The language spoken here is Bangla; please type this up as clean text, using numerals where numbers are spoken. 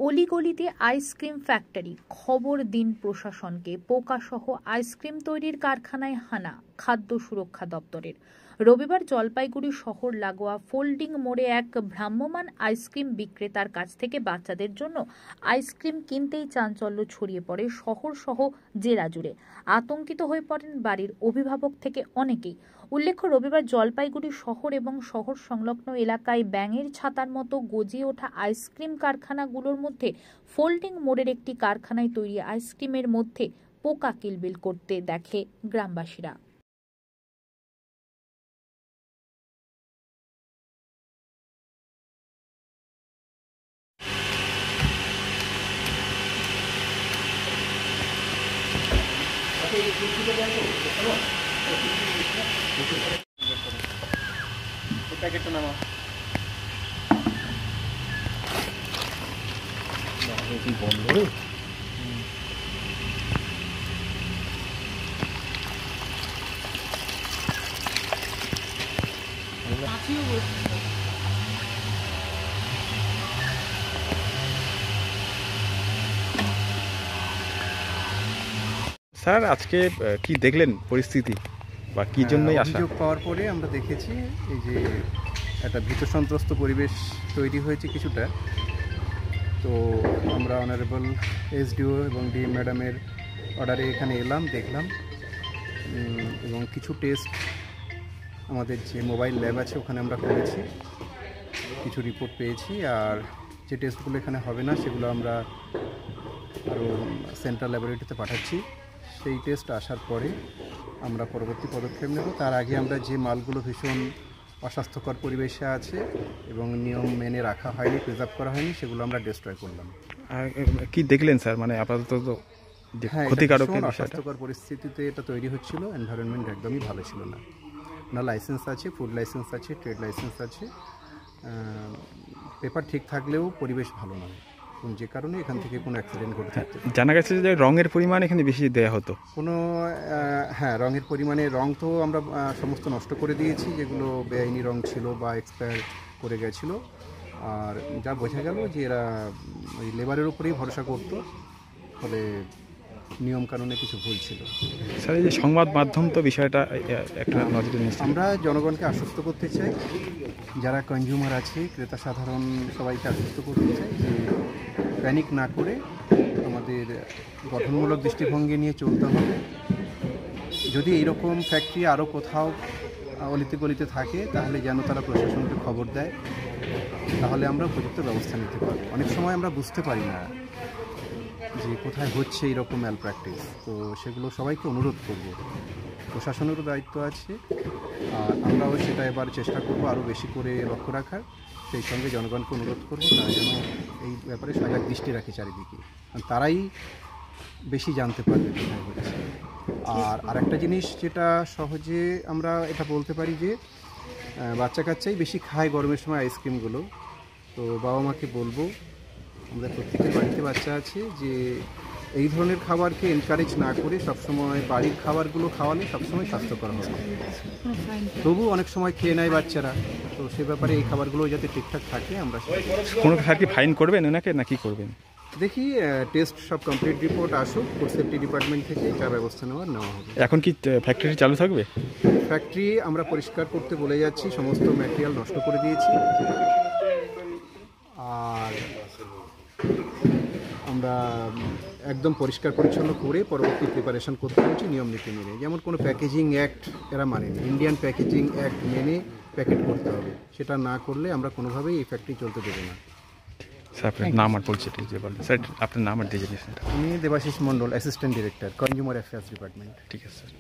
অলিগলিতে আইসক্রিম ফ্যাক্টরি, খবর দিন প্রশাসনকে। পোকাসহ আইসক্রিম তৈরির কারখানায় হানা, খাদ্য সুরক্ষা দপ্তরের। রবিবার জলপাইগুড়ি শহর লাগোয়া ফোল্ডিং মোড়ে এক ভ্রাম্যমাণ আইসক্রিম বিক্রেতার কাছ থেকে বাচ্চাদের জন্য আইসক্রিম কিনতেই চাঞ্চল্য ছড়িয়ে পড়ে শহর সহ জেলা জুড়ে। আতঙ্কিত হয়ে পড়েন বাড়ির অভিভাবক থেকে অনেকেই। উল্লেখ্য, রবিবার জলপাইগুড়ি শহর এবং শহর সংলগ্ন এলাকায় ব্যাঙের ছাতার মতো গজিয়ে ওঠা আইসক্রিম কারখানাগুলোর মধ্যে ফোল্ডিং মোড়ের একটি কারখানায় তৈরি আইসক্রিমের মধ্যে পোকা কিলবিল করতে দেখে গ্রামবাসীরা। প্যাকেটটা নামা বন্ধ। স্যার, আজকে কি দেখলেন পরিস্থিতি বা কি জন্যই আসা? অভিযোগ পাওয়ার পরে আমরা দেখেছি এই যে একটা ভীত সন্ত্রস্ত পরিবেশ তৈরি হয়েছে কিছুটা। তো আমরা অনারেবল এসডিও এবং ডিএম ম্যাডামের অর্ডারে এখানে এলাম, দেখলাম এবং কিছু টেস্ট আমাদের যে মোবাইল ল্যাব আছে ওখানে আমরা করেছি, কিছু রিপোর্ট পেয়েছি। আর যে টেস্টগুলো এখানে হবে না সেগুলো আমরা আরও সেন্ট্রাল ল্যাবরেটরিতে পাঠাচ্ছি। সেই টেস্ট আসার পরে আমরা পরবর্তী পদক্ষেপ নেব। তার আগে আমরা যে মালগুলো ভীষণ অস্বাস্থ্যকর পরিবেশে আছে এবং নিয়ম মেনে রাখা হয়নি, প্রিজার্ভ করা হয়নি, সেগুলো আমরা ডিস্ট্রয় করলাম। আর কি দেখলেন স্যার? মানে আপাতত তো ক্ষতিকারক অস্বাস্থ্যকর পরিস্থিতিতে এটা তৈরি হচ্ছিল। এনভায়রনমেন্ট একদমই ভালো ছিল না। না লাইসেন্স আছে, ফুড লাইসেন্স আছে, ট্রেড লাইসেন্স আছে, পেপার ঠিক থাকলেও পরিবেশ ভালো নয়, যে কারণে এখান থেকে কোনো অ্যাক্সিডেন্ট ঘটে থাকতে। জানা গেছে যে রঙের পরিমাণ এখানে বেশি দেওয়া হতো। হ্যাঁ, রঙের পরিমাণে, রং তো আমরা সমস্ত নষ্ট করে দিয়েছি, যেগুলো বেআইনি রং ছিল বা এক্সপায়ার করে গেছিলো। আর যা বোঝা গেল যে এরা ওই লেবারের উপরেই ভরসা করতো, ফলে নিয়ম কানুনে কিছু ভুল ছিল। স্যার, এই যে সংবাদ মাধ্যম তো বিষয়টা একটা নজরে নিচ্ছে। আমরা জনগণকে আশ্বস্ত করতে চাই, যারা কনজিউমার আছে, ক্রেতা সাধারণ সবাইকে আশ্বস্ত করতে চাই যে প্যানিক না করে আমাদের গঠনমূলক দৃষ্টিভঙ্গি নিয়ে চলতে হবে। যদি এইরকম ফ্যাক্টরি আরও কোথাও অলিতে গলিতে থাকে তাহলে যেন তারা প্রশাসনকে খবর দেয়, তাহলে আমরা উপযুক্ত ব্যবস্থা নিতে পারব। অনেক সময় আমরা বুঝতে পারি না যে কোথায় হচ্ছে এইরকম ম্যাল প্র্যাকটিস। তো সেগুলো সবাইকে অনুরোধ করব, প্রশাসনেরও দায়িত্ব আছে, আর আমরাও সেটা এবার চেষ্টা করব আরও বেশি করে লক্ষ্য রাখার। সেই সঙ্গে জনগণকে অনুরোধ করবো তারা যেন এই ব্যাপারে সজাগ দৃষ্টি রাখে চারিদিকে, তারাই বেশি জানতে পারবে কোথায় হচ্ছে। আর আরেকটা জিনিস যেটা সহজে আমরা এটা বলতে পারি যে বাচ্চা কাচ্চাই বেশি খায় গরমের সময় আইসক্রিমগুলো। তো বাবা মাকে বলবো, আমাদের প্রত্যেকের বাড়িতে বাচ্চা আছে, যে এই ধরনের খাবারকে এনকারেজ না করে সবসময় বাড়ির খাবারগুলো খাওয়ালে সবসময় স্বাস্থ্যকর হবে। তবু অনেক সময় খেয়ে নেয় বাচ্চারা, তো সে ব্যাপারে এই খাবারগুলো যাতে ঠিকঠাক থাকে আমরা কোনো কি ফাইন করবেন ওনাকে নাকি করবেন দেখি। টেস্ট সব কমপ্লিট রিপোর্ট আসুক, ফুড সেফটি ডিপার্টমেন্ট থেকে যা ব্যবস্থা নেওয়া হবে। এখন কি ফ্যাক্টরি চালু থাকবে? ফ্যাক্টরি আমরা পরিষ্কার করতে বলে যাচ্ছি, সমস্ত ম্যাটেরিয়াল নষ্ট করে দিয়েছি। আর আমরা একদম পরিষ্কার পরিচ্ছন্ন করে পরবর্তী প্রিপারেশন করতে হচ্ছে নিয়ম নীতি মেনে। যেমন কোনো প্যাকেজিং অ্যাক্ট এরা মানেনি, ইন্ডিয়ান প্যাকেজিং অ্যাক্ট মেনে প্যাকেট করতে হবে। সেটা না করলে আমরা কোনোভাবেই এই ফ্যাক্টরি চলতে দেবো না। স্যার, আপনার নাম আর পরিচয় বলুন। স্যার, আপনার নাম আর ডিজিগনেশনটা। আমি Debashis Mondal, assistant director, consumer affairs department. ঠিক আছে স্যার।